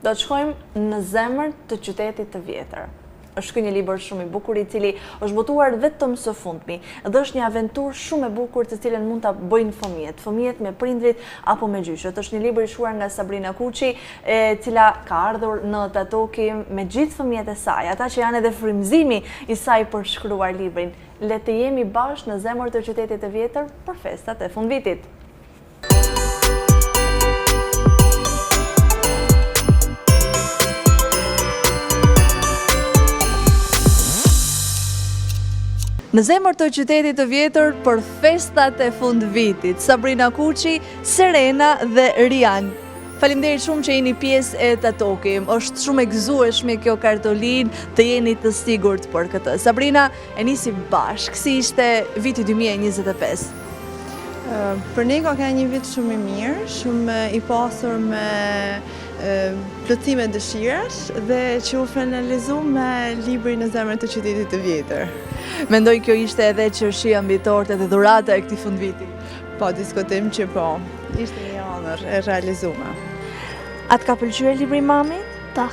Do të shkojmë në zemër të qytetit të vjetër. Është ky një libër shumë i bukur I cili është botuar vetëm së fundmi dhe është një aventurë shumë e bukur të cilën mund ta bëjnë fëmijët me prindrit apo me gjyshët. Është një libër I shkruar nga Sabrina Kuçi, e cila ka ardhur në Tatokim me gjithë fëmijët e saj, ata që janë edhe frymëzimi I saj për shkruar librin. Le të jemi bashkë në zemër të qytetit të vjetër për festat e fundvitit. Në zemër të qytetit të vjetër për festat e fundvitit, Sabrina Kuçi, Serena dhe Rian. Faleminderit shumë që jeni pjesë e Tatokim. Është shumë e gëzueshme kjo kartolinë, të jeni të sigurt për këtë. Sabrina, e nisi bashkë, si ishte viti 2025? Për ne ka qenë një vit shumë I mirë, shumë I pasur me plotësime dëshirash dhe që u finalizu me librin Në zemrën të qytetit të vjetër. Mendoj kjo ishte edhe qershia mbi tortë dhe dhurata e këtij fundviti. Po, diskutim që po, ishte një ëndër e realizuar. A të ka pëlqyer libri mamit? Po.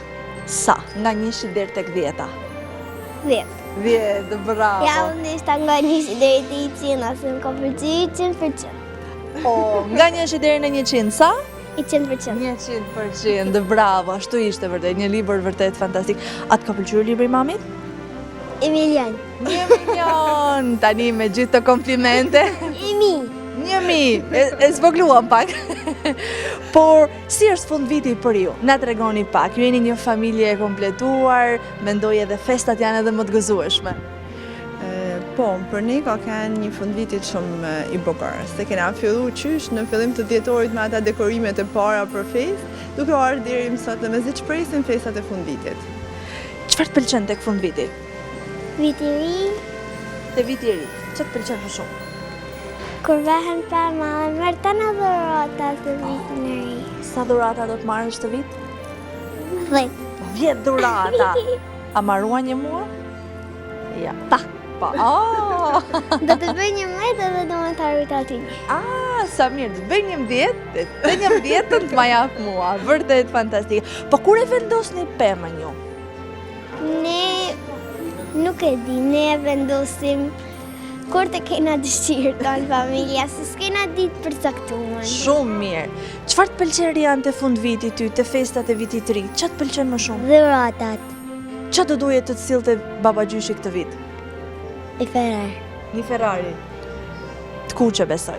Sa? Nga 1 deri tek 10? 10. 10, bravo. Ja, unë ishte nga 1 deri te 100, asë më ka pëlqyer 100%. O, nga 1 deri në 100, sa? 100%. 100%, bravo, ashtu ishte vërtet, një libër vërtet fantastik. A të ka pëlqyer libri mamit? 1 milion. 1 milion, tani me gjithë të komplimente. 1.000, e zvogluam pak. Por, si është fundviti për ju? Na tregoni pak, ju jeni një familje e kompletuar, mendoj edhe festat janë edhe më të gëzueshme. Po, për ne ka qenë një fundvitit shumë I bukur. Se kena fillu qysh në fillim të dhjetorit me ata dekorimet e para për fest, duke ardhur deri më sot dhe me zi që presim festat e fundvitit. Çfarë të pëlqen tek fundviti? Viti I ri. Te viti I ri, çfarë të pëlqen më shumë? Kur vehen pa mama, merr tani dhurata të vitin e ri. Sa dhurata do të marrësh të vit? 10. 10 dhurata. A marruan një mua? Ja. Pa. Do të bëj 11 edhe do më të arrit aty. Sa mirë, të bëj 11, të 11 të ma jap mua, vërtet fantastike. Po kur e vendosni pemën ju? Ne nuk e di, ne e vendosim kur të kena dëshirë tonë familja, se s'kena ditë përcaktuar. Shumë mirë. Çfarë të pëlqen Rian te fundviti ty, te festat e vitit të ri? Çfarë të pëlqen më shumë? Dhuratat. Çfarë do doje të të sillte baba gjyshi këtë vit? I Ferrari. Një Ferrari. Të kuqe besoj.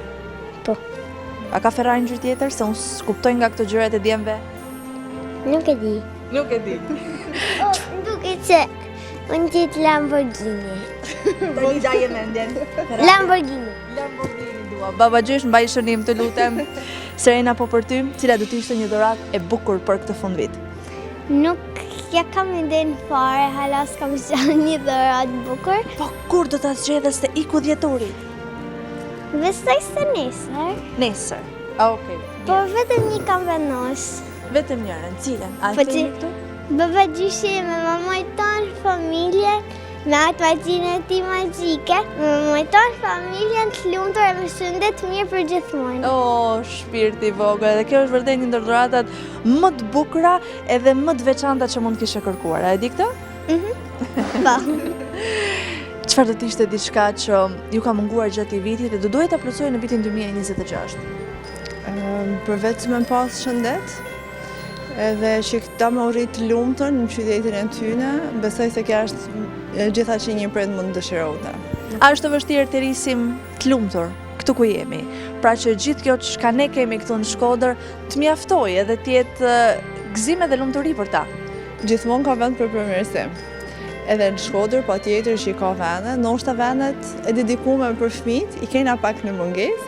Po. A ka Ferrari në gjë tjetër, se unë s'kuptoj nga këto gjërat e djemve? Nuk e di. Nuk e di. Duke që unë qitë Lamborghini. Tani daje mendjen. Lamborghini. Lamborghini dua. Baba gjysh, mbaj shënim të lutem. Serena, po për ty, cila do të ishte një dhuratë e bukur për këtë fundvit? Nuk ja kam iden fare, hala s'kam qenë një dhuratë bukur. Po kur do ta zgjedhësh te iku dhjetorit? Besoj se nesër. Nesër. Okej. Po vetëm një kam vendos. Vetëm njërën, cilën? A Po e themi këtu? Baba gjyshi me mamaj tonë familjen, me atë maqinë e ti magjike, me mamaj tonë familjen të lumtur e me shëndet mirë për gjithmonë. O, shpirti vogël, edhe kjo është vërtet një ndër dhuratat më të bukura edhe më të veçanta që mund kishe kërkuar. A e di këtë? Po. Çfarë do të ishte diçka që ju ka munguar gjatë vitit dhe do duhet ta plotësoj në vitin 2026? Përveç me pas shëndet, edhe që këta më rrit lumtur në qytetin e tyne, besoj se kjo është gjitha që një prind mund dëshirote. A është të vështirë të risim të lumtur këtu ku jemi? Pra që gjithë kjo që ne kemi këtu në Shkodër të mjaftoj edhe të jetë gëzim edhe lumturi për ta? Gjithmonë ka vend për përmirësim. Edhe në Shkodër, pa tjetër që I ka vende, ndoshta vendet e dedikume për fëmijët, I kena pak në mungesë,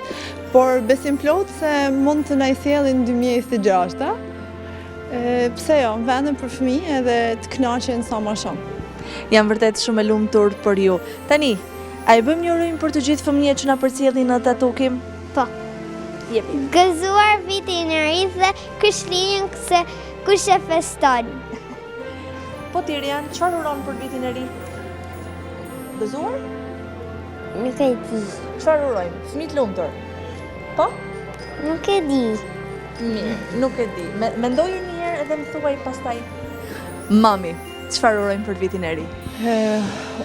por besim plot se mund të na I sjellin 2026-ta. Pse jo, vende për fëmijë edhe të kënaqen sa më shumë. Jam vërtet shumë e lumtur për ju. Tani, a I bëjmë një urim për të gjithë fëmijët që na përcjellin në Tatokim? Po. Jepi. Gëzuar vitin e ri dhe Krishtlindjen se kush e feston. Po ti Rian, çfarë uron për vitin e ri? Gëzuar? Nuk e di. Çfarë urojmë? Fëmijë të lumtur. Po? Nuk e di. Mirë, nuk e di. Mendoju një herë edhe më thuaj pastaj. Mami, çfarë urojmë për vitin e ri?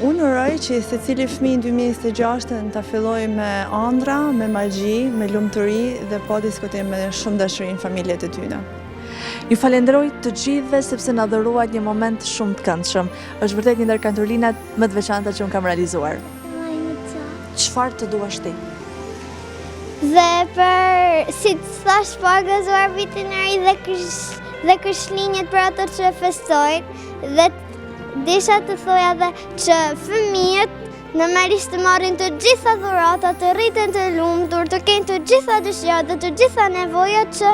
Unë uroj që secili fëmijë në 2026 ta filloj me ëndra, me magji, me lumturi dhe po diskutim me shumë dashuri në familjet e tyre. Ju falenderoj të gjithëve sepse na dhuruat një moment shumë të këndshëm. Është vërtet një ndër kantorinat më të veçanta që unë kam realizuar. Çfarë të duash ti? Dhe për, si të thash, po gëzuar vitin e ri dhe Krishtlindjet për ato që festojnë dhe desha të thoja dhe që fëmijët normalisht të marrin të gjitha dhuratat, të rriten të lumtur, të kenë të gjitha dëshirat dhe të gjitha nevojat që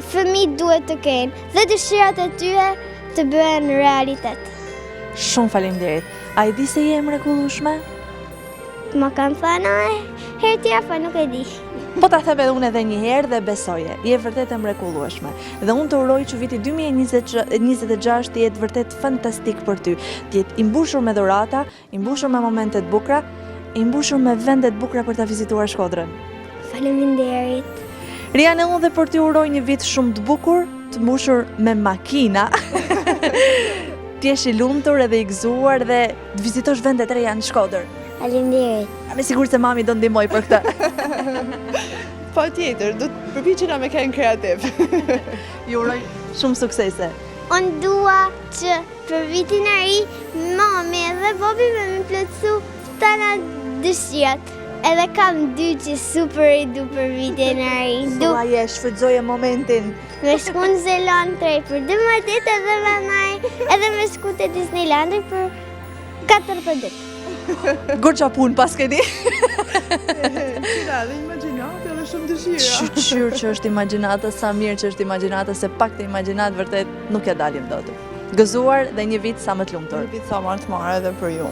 fëmijët duhet të kenë dhe dëshirat e tyre të bëhen realitet. Shumë faleminderit. A i di se je mrekullueshme? Ma kanë thënë herë tjera, po nuk e di. Po ta them edhe unë edhe një herë dhe besoje, je vërtet e mrekullueshme. Dhe unë të uroj që viti 2026 të jetë vërtet fantastik për ty. Të jetë i mbushur me dhurata, i mbushur me momente të bukura, i mbushur me vende të bukura për ta vizituar Shkodrën. Faleminderit. Riane, unë dhe për ty uroj një vit shumë të bukur, të mbushur me makina. Të jesh i lumtur edhe i gëzuar dhe të vizitosh vende të reja në Shkodër. Faleminderit. Me sigurt se mami do ndihmoj për këtë. Po tjetër, do të përpiqena me qenë kreativ. Ju uroj shumë suksese. Unë dua që për vitin e ri, mami dhe bobi me më plotësu të na dëshirat. Edhe kam dy që super i du për vitin e ri. Thua je, shfrytëzoje momentin. Me shku në Zeland 3 për 12 ditë edhe me naj, edhe me shku të Disneyland për 14 ditë. Gurqa punë pas keni. Qira dhe imagjinatë edhe shumë dëshira. Qyr që është imagjinata, sa mirë që është imagjinata, se pak të imagjinat vërtet nuk ja dalim dot. Gëzuar dhe një vit sa më të lumtur. Një vit sa më të marrë edhe për ju.